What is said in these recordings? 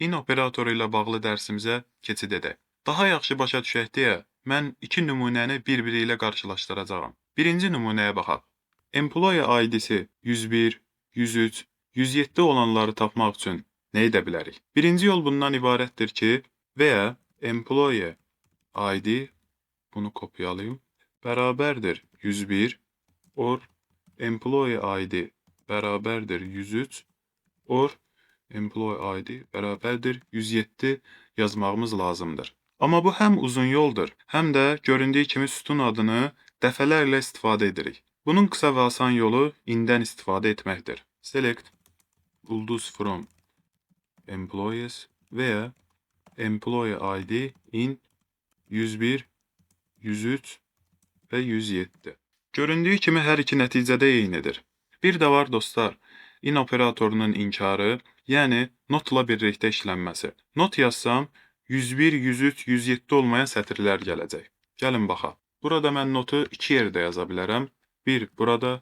in operatoru ilə bağlı dərsimizə keçid edək. Daha yaxşı başa düşək deyə, mən iki nümunəni bir-biri ilə qarşılaşdıracağam. Birinci nümunəyə baxaq. Employee ID-si 101, 103, 107 olanları tapmaq üçün nə edə bilərik? Birinci yol bundan ibarətdir ki, veya employee ID, bunu kopyalayım, bərabərdir 101, or employee ID bərabərdir 103, or employee ID bərabərdir 107 yazmağımız lazımdır. Amma bu həm uzun yoldur, həm də göründüyü kimi sütun adını dəfələrlə istifadə edirik. Bunun qısa və asan yolu indən istifadə etməkdir. Select ulduz from employees veya employee ID in 101, 103 və 107. Göründüyü kimi hər iki nəticədə eynidir. Bir də var dostlar, in operatorunun inkarı, yəni notla birlikdə işlənməsi. Not yazsam, 101, 103, 107 olmayan sətirlər gələcək. Gəlin baxaq. Burada mən notu iki yerdə yaza bilərəm. Bir burada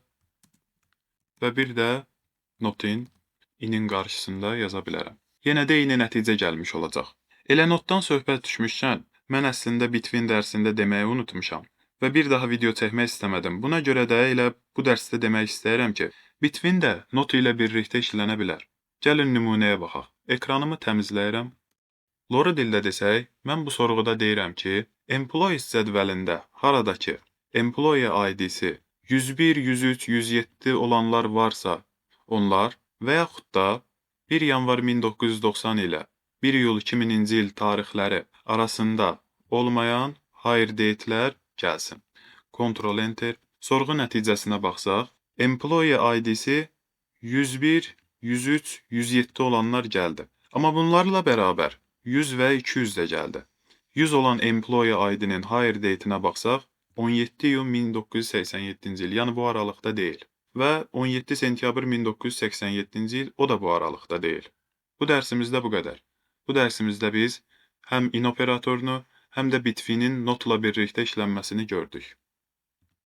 və bir də notin, inin qarşısında yaza bilərəm. Yenə də eyni nəticə gəlmiş olacaq. Elə notdan söhbət düşmüşkən, mən əslində Bitwin dərsində deməyi unutmuşam və bir daha video çəkmək istəmədim. Buna görə də elə bu dərsdə demək istəyirəm ki, Bitwin də not ilə birlikdə işlənə bilər. Gəlin nümunəyə baxaq. Ekranımı təmizləyirəm. Lora dildə desək, mən bu sorğuda deyirəm ki, Employees cədvəlində haradakı Employee ID-si 101, 103, 107 olanlar varsa, onlar və yaxud da 1 yanvar 1990 ilə 1 iyul 2000-ci il tarixləri arasında olmayan hire date'lər gəlsin. Ctrl Enter. Sorğu nəticəsinə baxsaq, Employee ID-si 101, 103, 107 olanlar gəldi. Amma bunlarla bərabər 100 və 200 də gəldi. 100 olan Employee ID-nin hire date'inə baxsaq, 17 iyun 1987-ci il, yəni bu aralıqda deyil. Və 17 sentyabr 1987-ci il, o da bu aralıqda deyil. Bu dərsimizdə bu qədər. Bu dərsimizdə biz həm in operatorunu, həm də Bitwinin notla birlikdə işlənməsini gördük.